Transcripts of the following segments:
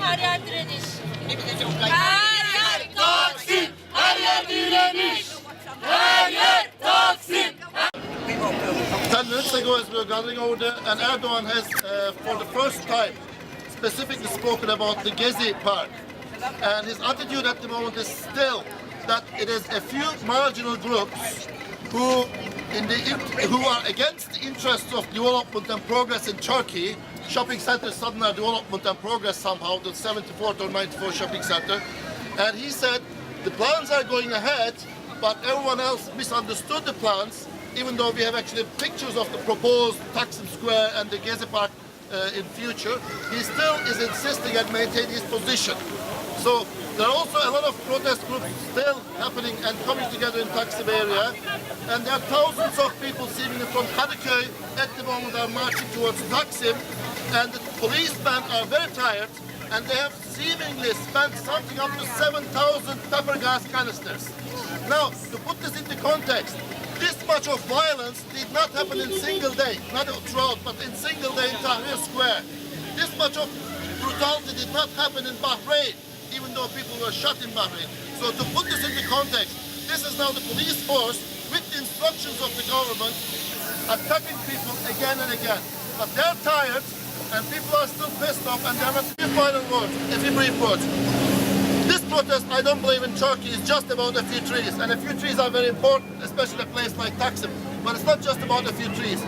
Her yer direniş. Her yer Taksim, her yer direniş. Her yer Taksim. 10 minutes ago, as we were gathering over there, and Erdogan has, for the first time, specifically spoken about the Genzi Park. And his attitude at the moment is still that it is a few marginal groups who are against the interests of development and progress in Turkey. Shopping centers suddenly are development and progress somehow, the 74th or 94th shopping center. And he said the plans are going ahead, but everyone else misunderstood the plans, even though we have actually pictures of the proposed Taksim Square and the Genzi Park in future. He still is insisting and maintaining his position. So there are also a lot of protest groups still happening and coming together in Taksim area. And there are thousands of people seemingly from Kadıköy at the moment are marching towards Taksim. And the policemen are very tired, and they have seemingly spent something up to 7,000 pepper gas canisters. Now, to put this into context, this much of violence did not happen in single day, not throughout, but in single day in Tahrir Square. This much of brutality did not happen in Bahrain, even though people were shot in Bahrain. So to put this into context, this is now the police force with the instructions of the government attacking people again and again. But they're tired, and people are still pissed off, and there are a few final words, a few brief words. This protest, I don't believe in Turkey, is just about a few trees, and a few trees are very important, especially a place like Taksim. But it's not just about a few trees.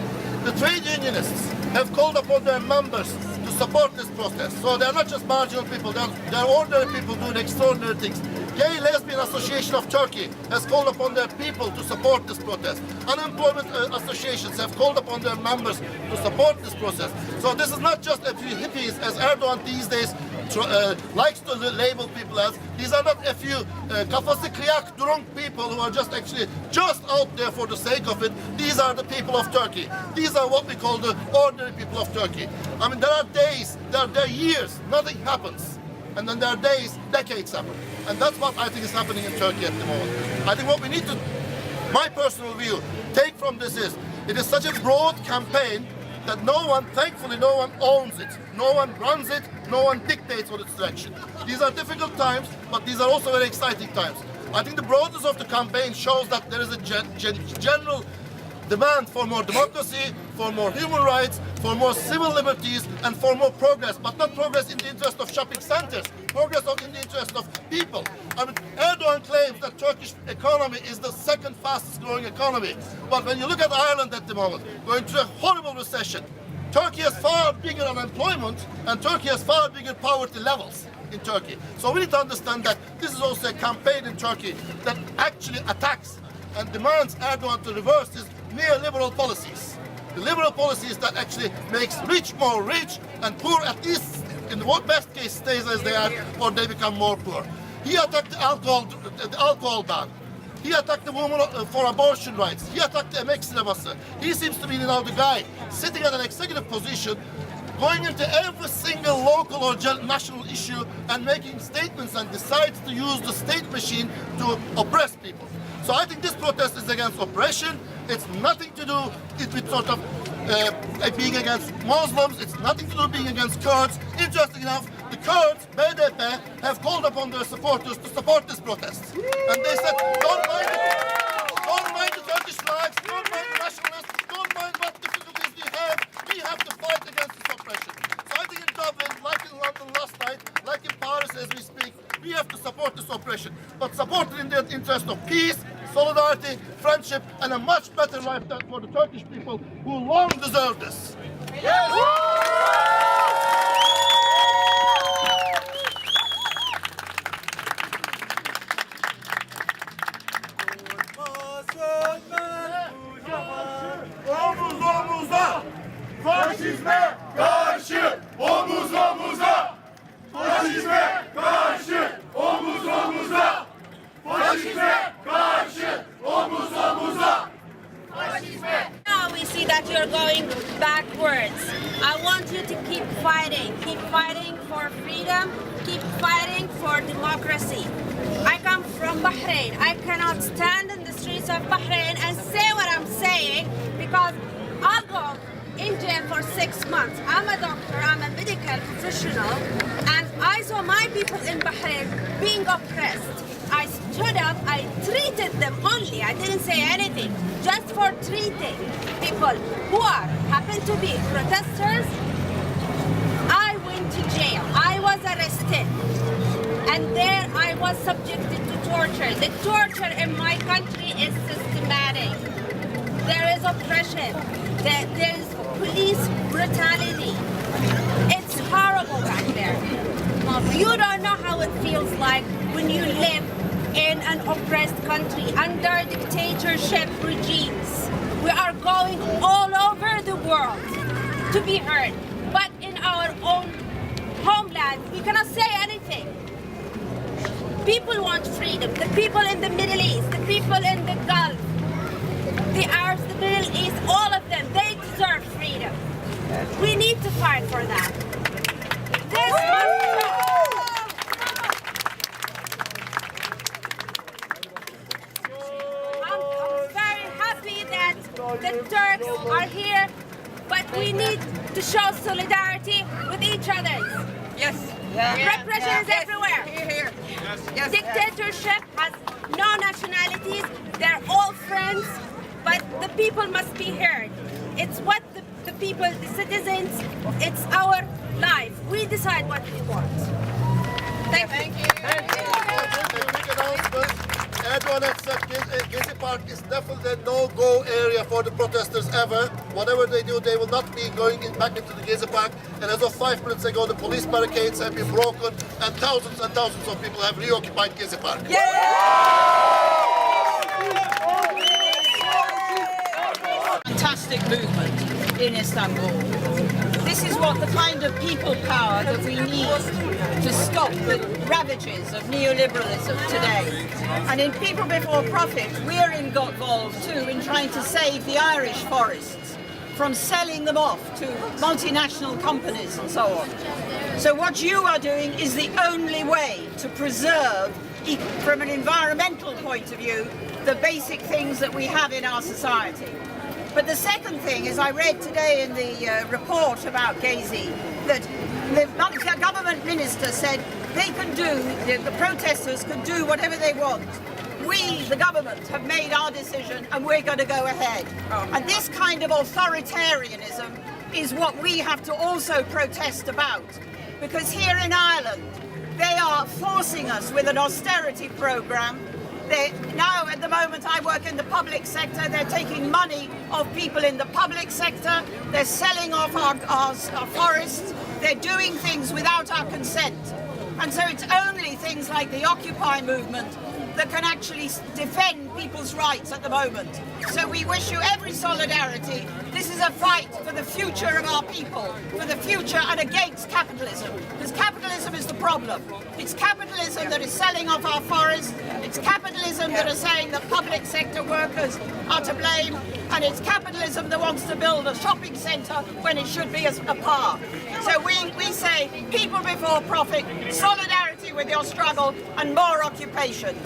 The trade unionists have called upon their members to support this protest. So they're not just marginal people, they're ordinary people doing extraordinary things. Gay Lesbian Association of Turkey has called upon their people to support this protest. Unemployment associations have called upon their members to support this protest. So this is not just a few hippies, as Erdogan these days likes to label people as. These are not a few kafası kıyak drunk people who are just out there for the sake of it. These are the people of Turkey. These are what we call the ordinary people of Turkey. I mean, there are days, there are years, nothing happens. And then there are days, decades happen. And that's what I think is happening in Turkey at the moment. I think what we need to, my personal view, take from this is, it is such a broad campaign that no one, thankfully, no one owns it. No one runs it, no one dictates what its direction. These are difficult times, but these are also very exciting times. I think the broadness of the campaign shows that there is a general demand for more democracy, for more human rights, for more civil liberties, and for more progress, but not progress in the interest of shopping centers, progress in the interest of people. I mean, Erdogan claims that Turkish economy is the second fastest growing economy. But when you look at Ireland at the moment, going through a horrible recession, Turkey has far bigger unemployment, and Turkey has far bigger poverty levels in Turkey. So we need to understand that this is also a campaign in Turkey that actually attacks and demands Erdogan to reverse his neoliberal policies. The liberal policies that actually makes rich more rich and poor, at least in the best case, stays as they are, or they become more poor. He attacked the alcohol ban. He attacked the woman for abortion rights. He attacked the emek sineması. He seems to be now the guy sitting at an executive position, going into every single local or national issue and making statements, and decides to use the state machine to oppress people. So I think this protest is against oppression. It's nothing to do with sort of being against Muslims. It's nothing to do with being against Kurds. Interesting enough, the Kurds, BDP, have called upon their supporters to support this protest. And they said, don't mind the Turkish flags, don't mind the nationalists, don't mind what difficulties we have to fight against this oppression. So I think in Dublin, like in London last night, like in Paris as we speak, we have to support this oppression, but support it in the interest of peace, solidarity, friendship, and a much better life for the Turkish people who long deserve this. Yes. Omuz omuza, faşizme karşı, omuz omuza, faşizme karşı, omuz omuza, faşizme karşı, omuz omuza, faşizme. Now we see that you're going backwards. I want you to keep fighting for freedom, keep fighting for democracy. I come from Bahrain. I cannot stand in the streets of Bahrain and say what I'm saying because I'll go in jail for 6 months. I'm a doctor, I'm a medical professional, and I saw my people in Bahrain being oppressed. I stood up, I treated them only, I didn't say anything, just for treating people who happen to be protesters. I went to jail, I was arrested, and there I was subjected to torture. The torture in my country is systematic. There is oppression, there is police brutality. It's horrible back there. You don't know how it feels like when you live in an oppressed country under dictatorship regimes. We are going all over the world to be heard, but in our own homeland, we cannot say anything. People want freedom. The people in the Middle East, the people in the Gulf, the Arabs, the Middle East, all of them, they deserve freedom. We need to fight for that. This I'm very happy that the Turks are here, but we need to show solidarity with each other. Yes. Repression is everywhere. Here. Yes. Dictatorship has no nationalities. They're all friends, but the people must be heard. It's what the people, the citizens, it's our life. We decide what we want. Thank you. Erdogan has said Genzi Park is definitely a no-go area for the protesters ever. Whatever they do, they will not be going back into the Genzi Park. And as of 5 minutes ago, the police barricades have been broken and thousands of people have reoccupied Genzi Park. Fantastic movement in Istanbul. This is what the kind of people power that we need to stop the ravages of neoliberalism today. And in People Before Profit, we're involved too in trying to save the Irish forests from selling them off to multinational companies and so on. So what you are doing is the only way to preserve, from an environmental point of view, the basic things that we have in our society. But the second thing is, I read today in the report about Genzi that the government minister said they can do, the protesters can do whatever they want. We, the government, have made our decision and we're going to go ahead. And this kind of authoritarianism is what we have to also protest about. Because here in Ireland, they are forcing us with an austerity programme. Now, at the moment, I work in the public sector. They're taking money of people in the public sector. They're selling off our forests. They're doing things without our consent. And so it's only things like the Occupy movement that can actually defend people's rights at the moment. So we wish you every solidarity. This is a fight for the future of our people, for the future and against capitalism. Because capitalism is the problem. It's capitalism that is selling off our forests. It's capitalism that is saying that public sector workers are to blame. And it's capitalism that wants to build a shopping centre when it should be a park. So we say, people before profit, solidarity with your struggle and more occupation.